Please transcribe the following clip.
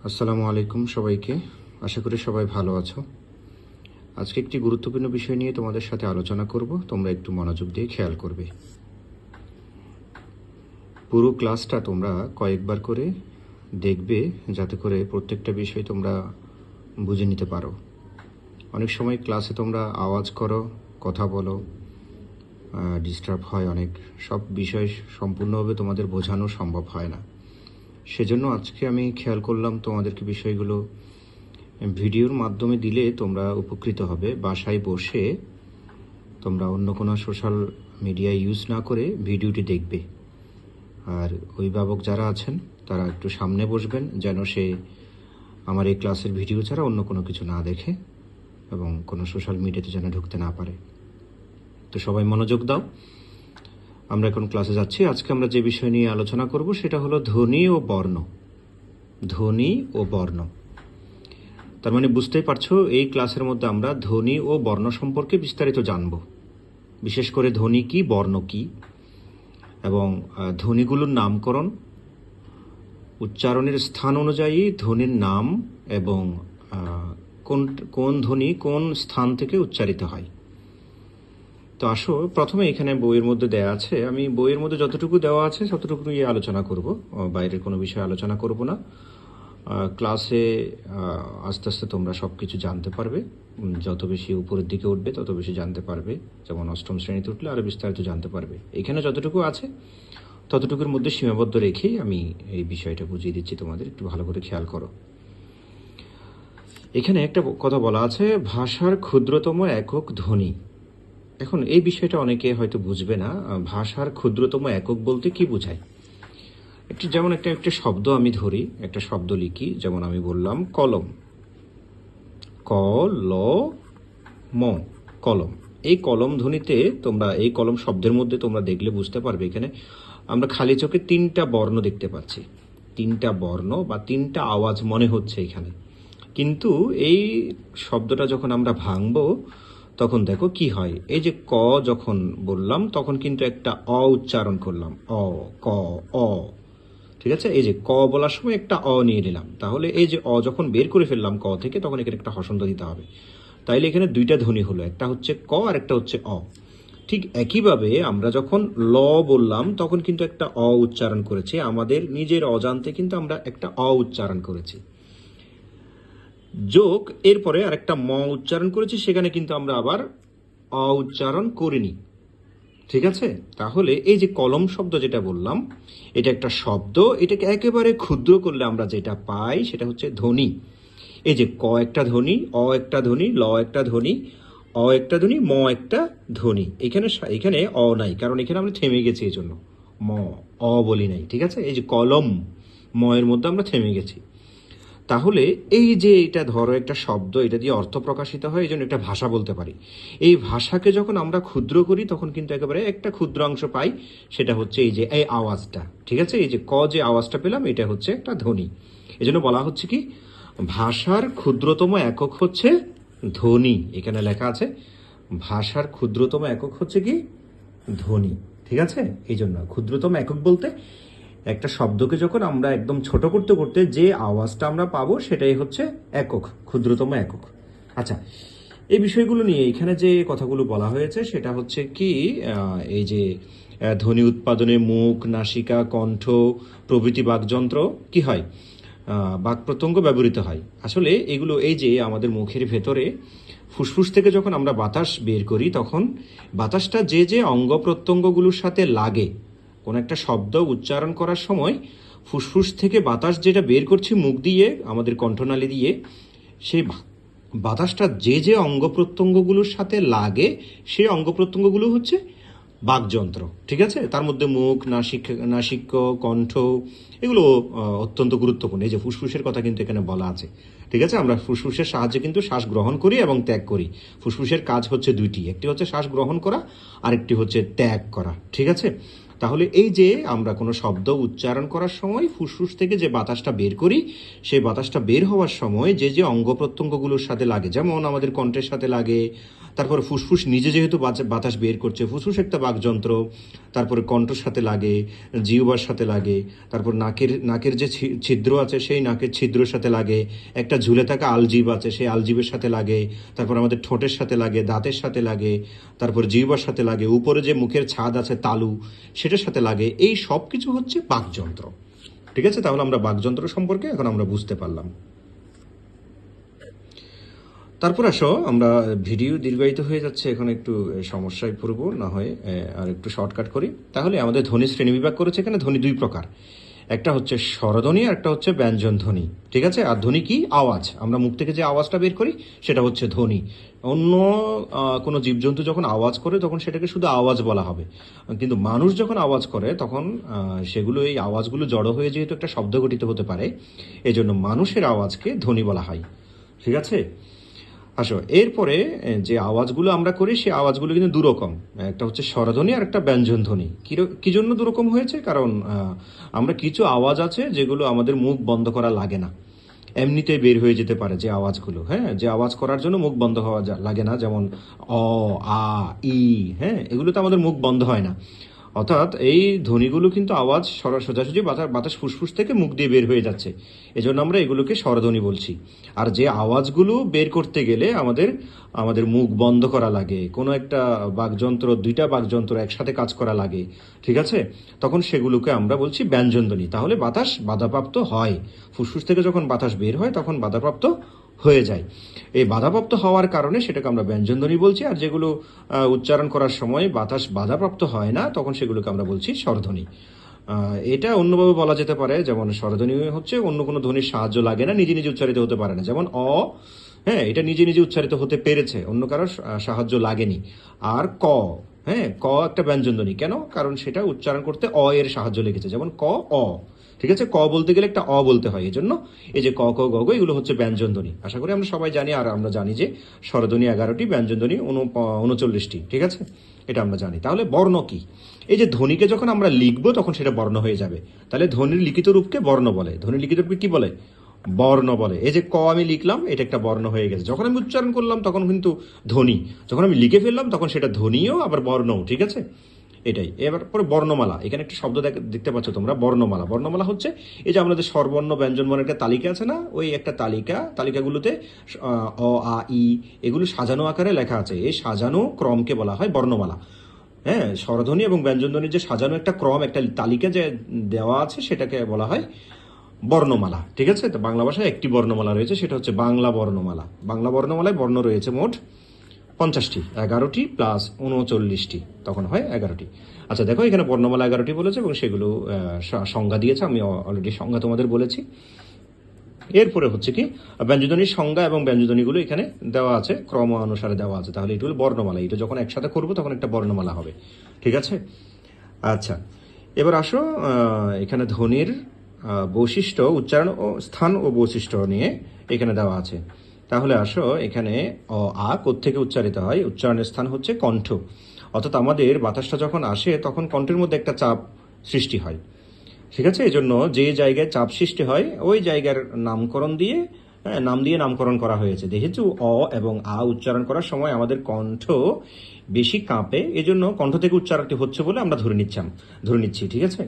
আসসালামু আলাইকুম সবাইকে। আশা করি সবাই ভালো আছো। আজকে একটি গুরুত্বপূর্ণ বিষয় নিয়ে তোমাদের সাথে আলোচনা করব, তোমরা একটু মনোযোগ দিয়ে খেয়াল করবে। পুরো ক্লাসটা তোমরা কয়েকবার করে দেখবে, যাতে করে প্রত্যেকটা বিষয় তোমরা বুঝে নিতে পারো। অনেক সময় ক্লাসে তোমরা আওয়াজ করো, কথা বলো, ডিস্টার্ব হয় অনেক, সব বিষয় সম্পূর্ণভাবে তোমাদের বোঝানো সম্ভব হয় না। সেজন্য আজকে আমি খেয়াল করলাম তোমাদেরকে বিষয়গুলো ভিডিওর মাধ্যমে দিলে তোমরা উপকৃত হবে। বাসায় বসে তোমরা অন্য কোনো সোশ্যাল মিডিয়া ইউজ না করে ভিডিওটি দেখবে। আর অভিভাবক যারা আছেন তারা একটু সামনে বসবেন, যেন সে আমার এই ক্লাসের ভিডিও ছাড়া অন্য কোনো কিছু না দেখে এবং কোনো সোশ্যাল মিডিয়াতে যেন ঢুকতে না পারে। তো সবাই মনোযোগ দাও। আমরা এখন ক্লাসে যাচ্ছি। আজকে আমরা যে বিষয় নিয়ে আলোচনা করব সেটা হলো ধ্বনি ও বর্ণ। ধ্বনি ও বর্ণ, তার মানে বুঝতেই পারছো, এই ক্লাসের মধ্যে আমরা ধ্বনি ও বর্ণ সম্পর্কে বিস্তারিত জানব। বিশেষ করে ধ্বনি কি, বর্ণ কি, এবং ধ্বনিগুলোর নামকরণ, উচ্চারণের স্থান অনুযায়ী ধ্বনির নাম, এবং কোন কোন ধ্বনি কোন স্থান থেকে উচ্চারিত হয়। তো আসো, প্রথমে এখানে বইয়ের মধ্যে দেওয়া আছে, আমি বইয়ের মধ্যে যতটুকু দেওয়া আছে ততটুকুই আলোচনা করব, বাইরের কোনো বিষয়ে আলোচনা করব না। ক্লাসে আস্তে আস্তে তোমরা সব কিছু জানতে পারবে। যত বেশি উপরের দিকে উঠবে তত বেশি জানতে পারবে। যেমন অষ্টম শ্রেণীতে উঠলে আরও বিস্তারিত জানতে পারবে। এখানে যতটুকু আছে ততটুকুর মধ্যে সীমাবদ্ধ রেখেই আমি এই বিষয়টা বুঝিয়ে দিচ্ছি তোমাদের, একটু ভালো করে খেয়াল করো। এখানে একটা কথা বলা আছে, ভাষার ক্ষুদ্রতম একক ধ্বনি। এখন এই বিষয়টা অনেকে হয়তো বুঝবে না। ভাষার ক্ষুদ্রতম একক বলতে কি বোঝায়? যেমন একটা শব্দ আমি ধরি, একটা শব্দ লিখি, যেমন আমি বললাম কলম, ক ল ম, কলম। এই কলম ধ্বনিতে তোমরা, এই কলম শব্দের মধ্যে তোমরা দেখলে বুঝতে পারবে, এখানে আমরা খালি চোখে তিনটা বর্ণ দেখতে পাচ্ছি। তিনটা বর্ণ বা তিনটা আওয়াজ মনে হচ্ছে এখানে, কিন্তু এই শব্দটা যখন আমরা ভাঙবো তখন দেখো কি হয়। এই যে ক যখন বললাম তখন কিন্তু একটা অ উচ্চারণ করলাম, অ, ক, অ। ঠিক আছে, এই যে ক বলার সময় একটা অ নিয়ে নিলাম, তাহলে এই যে অ যখন বের করে ফেললাম ক থেকে, তখন এখানে একটা হসন্ত দিতে হবে। তাইলে এখানে দুইটা ধ্বনি হলো, একটা হচ্ছে ক আর একটা হচ্ছে অ। ঠিক একইভাবে আমরা যখন ল বললাম তখন কিন্তু একটা অ উচ্চারণ করেছি, আমাদের নিজের অজান্তে কিন্তু আমরা একটা অ উচ্চারণ করেছি। যোগ এরপরে আরেকটা ম উচ্চারণ করেছি, সেখানে কিন্তু আমরা আবার অ উচ্চারণ করিনি। ঠিক আছে, তাহলে এই যে কলম শব্দ যেটা বললাম, এটা একটা শব্দ, এটাকে একেবারে ক্ষুদ্র করলে আমরা যেটা পাই সেটা হচ্ছে ধ্বনি। এই যে ক একটা ধ্বনি, অ একটা ধ্বনি, ল একটা ধ্বনি, অ একটা ধ্বনি, ম একটা ধ্বনি। এখানে অ নাই, কারণ এখানে আমরা থেমে গেছি, এই জন্য ম, অ বলি নাই। ঠিক আছে, এই যে কলম, ম এর মধ্যে আমরা থেমে গেছি। তাহলে এই যে এটা ধরো একটা শব্দ, এটা দিয়ে অর্থ প্রকাশিত হয়, এই জন্য একটা ভাষা বলতে পারি। এই ভাষাকে যখন আমরা ক্ষুদ্র করি তখন কিন্তু একেবারে একটা ক্ষুদ্র অংশ পাই, সেটা হচ্ছে এই যে এই আওয়াজটা। ঠিক আছে, এই যে ক যে আওয়াজটা পেলাম, এটা হচ্ছে একটা ধ্বনি। এই জন্য বলা হচ্ছে কি, ভাষার ক্ষুদ্রতম একক হচ্ছে ধ্বনি। এখানে লেখা আছে ভাষার ক্ষুদ্রতম একক হচ্ছে কি, ধ্বনি। ঠিক আছে, এই জন্য ক্ষুদ্রতম একক বলতে একটা শব্দকে যখন আমরা একদম ছোট করতে করতে যে আওয়াজটা আমরা পাবো সেটাই হচ্ছে একক, ক্ষুদ্রতম একক। আচ্ছা, এই বিষয়গুলো নিয়ে এখানে যে কথাগুলো বলা হয়েছে সেটা হচ্ছে কি, এই যে ধ্বনি উৎপাদনে মুখ, নাসিকা, কণ্ঠ প্রভৃতি বাকযন্ত্র কি হয়, বাক প্রত্যঙ্গ ব্যবহৃত হয়। আসলে এগুলো, এই যে আমাদের মুখের ভেতরে ফুসফুস থেকে যখন আমরা বাতাস বের করি, তখন বাতাসটা যে যে অঙ্গ প্রত্যঙ্গগুলোর সাথে লাগে, কোন একটা শব্দ উচ্চারণ করার সময় ফুসফুস থেকে বাতাস যেটা বের করছি মুখ দিয়ে, আমাদের কণ্ঠনালী দিয়ে, সেই বাতাসটা যে যে অঙ্গ প্রত্যঙ্গগুলোর সাথে লাগে, সেই অঙ্গ প্রত্যঙ্গগুলো হচ্ছে বাকযন্ত্র। ঠিক আছে, তার মধ্যে মুখ, নাসিক, কণ্ঠ, এগুলো অত্যন্ত গুরুত্বপূর্ণ। এই যে ফুসফুসের কথা কিন্তু এখানে বলা আছে। ঠিক আছে, আমরা ফুসফুসের সাহায্যে কিন্তু শ্বাস গ্রহণ করি এবং ত্যাগ করি। ফুসফুসের কাজ হচ্ছে দুইটি, একটি হচ্ছে শ্বাস গ্রহণ করা, আরেকটি হচ্ছে ত্যাগ করা। ঠিক আছে, তাহলে এই যে আমরা কোনো শব্দ উচ্চারণ করার সময় ফুসফুস থেকে যে বাতাসটা বের করি, সেই বাতাসটা বের হওয়ার সময় যে যে অঙ্গ প্রত্যঙ্গগুলোর সাথে লাগে, যেমন আমাদের কণ্ঠের সাথে লাগে, তারপর ফুসফুস নিজে যেহেতু বাতাস বের করছে, ফুসফুস একটা বাকযন্ত্র, তারপরে কণ্ঠর সাথে লাগে, জিহ্বার সাথে লাগে, তারপর নাকের যে ছিদ্র আছে সেই নাকের ছিদ্রের সাথে লাগে, একটা ঝুলে থাকা আলজিভ আছে সেই আলজিভের সাথে লাগে, তারপর আমাদের ঠোঁটের সাথে লাগে, দাঁতের সাথে লাগে, তারপর জিহ্বার সাথে লাগে, উপরে যে মুখের ছাদ আছে তালু সেটার সাথে লাগে। এই সব কিছু হচ্ছে বাকযন্ত্র। ঠিক আছে, তাহলে আমরা বাকযন্ত্র সম্পর্কে এখন আমরা বুঝতে পারলাম। তারপর আসো আমরা, ভিডিও দীর্ঘায়িত হয়ে যাচ্ছে, এখন একটু সমস্যায় পড়বো, না হয় আর একটু শর্টকাট করি। তাহলে আমাদের ধ্বনি শ্রেণীবিভাগ করেছে এখানে, ধ্বনি দুই প্রকার, একটা হচ্ছে স্বরধ্বনি আর একটা হচ্ছে ব্যঞ্জন ধ্বনি। ঠিক আছে, আর ধ্বনি কি? আওয়াজ। আমরা মুখ থেকে যে আওয়াজটা বের করি সেটা হচ্ছে ধ্বনি। অন্য কোনো জীবজন্তু যখন আওয়াজ করে তখন সেটাকে শুধু আওয়াজ বলা হবে, কিন্তু মানুষ যখন আওয়াজ করে তখন সেগুলো, এই আওয়াজগুলো জড়ো হয়ে যেহেতু একটা শব্দ গঠিত হতে পারে, এজন্য মানুষের আওয়াজকে ধ্বনি বলা হয়। ঠিক আছে, আসো এরপরে যে আওয়াজগুলো আমরা করি সেই আওয়াজগুলো কিন্তু দুরকম, একটা হচ্ছে স্বরধ্বনি আর একটা ব্যঞ্জন ধ্বনি। কি জন্য দুরকম হয়েছে? কারণ আমরা কিছু আওয়াজ আছে যেগুলো আমাদের মুখ বন্ধ করা লাগে না, এমনিতেই বের হয়ে যেতে পারে যে আওয়াজগুলো, হ্যাঁ, যে আওয়াজ করার জন্য মুখ বন্ধ হওয়া লাগে না, যেমন অ, আ, ই, হ্যাঁ, এগুলো তো আমাদের মুখ বন্ধ হয় না। অর্থাৎ এই ধ্বনিগুলো কিন্তু আওয়াজ সোজাসুজি বাতাস ফুসফুস থেকে মুখ দিয়ে বের হয়ে যাচ্ছে, এজন্য আমরা এগুলোকে স্বরধ্বনি বলছি। আর যে আওয়াজগুলো বের করতে গেলে আমাদের আমাদের মুখ বন্ধ করা লাগে, কোনো একটা বাকযন্ত্র, দুইটা বাকযন্ত্র একসাথে কাজ করা লাগে, ঠিক আছে, তখন সেগুলোকে আমরা বলছি ব্যঞ্জনধ্বনি। তাহলে বাতাস বাধাপ্রাপ্ত হয়, ফুসফুস থেকে যখন বাতাস বের হয় তখন বাধাপ্রাপ্ত হয়ে যায়। এই বাধাপ্রাপ্ত হওয়ার কারণে সেটাকে আমরা ব্যঞ্জনধ্বনি বলছি। আর যেগুলো উচ্চারণ করার সময় বাতাস বাধাপ্রাপ্ত হয় না তখন সেগুলোকে আমরা বলছি স্বরধ্বনি। এটা অন্যভাবে বলা যেতে পারে, যেমন স্বরধ্বনি হচ্ছে অন্য কোনো ধ্বনির সাহায্য লাগে না, নিজে নিজে উচ্চারিত হতে পারে না, যেমন অ, হ্যাঁ, এটা নিজে নিজে উচ্চারিত হতে পেরেছে, অন্য কারোর সাহায্য লাগেনি। আর ক, হ্যাঁ, ক একটা ব্যঞ্জনধ্বনি, কেন? কারণ সেটা উচ্চারণ করতে অ এর সাহায্য লেগেছে, যেমন ক, অ। ঠিক আছে, ক বলতে গেলে একটা অ বলতে হয়, এই জন্য এই যে ক, খ, গ, ঘ এগুলো হচ্ছে ব্যঞ্জনধ্বনি। আশা করি আমরা সবাই জানি। আর আমরা জানি যে স্বরধ্বনি 11টি, ব্যঞ্জনধ্বনি 39টি। ঠিক আছে, এটা আমরা জানি। তাহলে বর্ণ কি? এই যে ধ্বনিকে যখন আমরা লিখবো তখন সেটা বর্ণ হয়ে যাবে। তাহলে ধ্বনির লিখিত রূপকে বর্ণ বলে। ধ্বনির লিখিত রূপকে কি বলে? বর্ণ বলে। এই যে ক আমি লিখলাম, এটা একটা বর্ণ হয়ে গেছে। যখন আমি উচ্চারণ করলাম তখন কিন্তু ধ্বনি, যখন আমি লিখে ফেললাম তখন সেটা ধ্বনিও আবার বর্ণও। ঠিক আছে, এটাই। এবার পরে বর্ণমালা, এখানে একটা শব্দ দেখতে পাচ্ছ তোমরা, বর্ণমালা। বর্ণমালা হচ্ছে এই যে আমাদের স্বরবর্ণ ব্যঞ্জন বর্ণের একটা তালিকা আছে না, ওই একটা তালিকাগুলোতে অ, আ, ই এগুলো সাজানো আকারে লেখা আছে, এই সাজানো ক্রমকে বলা হয় বর্ণমালা। হ্যাঁ, স্বরধ্বনি এবং ব্যঞ্জনধ্বনির যে সাজানো একটা ক্রম, একটা তালিকা যে দেওয়া আছে সেটাকে বলা হয় বর্ণমালা। ঠিক আছে, তো বাংলা ভাষায় একটি বর্ণমালা রয়েছে, সেটা হচ্ছে বাংলা বর্ণমালা। বাংলা বর্ণমালায় বর্ণ রয়েছে মোট 50টি, 11টি প্লাস 39টি, তখন হয় 11টি। আচ্ছা দেখো, এখানে বর্ণমালা 11টি বলেছে এবং সেগুলো সংজ্ঞা দিয়েছে, আমি অলরেডি সংজ্ঞা তোমাদের বলেছি। এরপরে হচ্ছে কি, ব্যঞ্জনধ্বনির সংজ্ঞা এবং ব্যঞ্জনধ্বনিগুলো এখানে দেওয়া আছে, ক্রম অনুসারে দেওয়া আছে। তাহলে এটা হলো বর্ণমালা, এটা যখন একসাথে করবো তখন একটা বর্ণমালা হবে। ঠিক আছে, আচ্ছা এবার আসো, এখানে ধ্বনির বৈশিষ্ট্য, উচ্চারণ ও স্থান ও বৈশিষ্ট্য নিয়ে এখানে দেওয়া আছে। তাহলে আসো, এখানে অ, আ কোত্থেকে উচ্চারিত হয়? উচ্চারণের স্থান হচ্ছে কণ্ঠ। অর্থাৎ আমাদের বাতাসটা যখন আসে তখন কণ্ঠের মধ্যে একটা চাপ সৃষ্টি হয়। ঠিক আছে, এই জন্য যে জায়গায় চাপ সৃষ্টি হয় ওই জায়গার নামকরণ দিয়ে, নাম দিয়ে নামকরণ করা হয়েছে। যেহেতু অ এবং আ উচ্চারণ করার সময় আমাদের কণ্ঠ বেশি কাঁপে, এজন্য কণ্ঠ থেকে উচ্চারণটি হচ্ছে বলে আমরা ধরে নিচ্ছি। ঠিক আছে।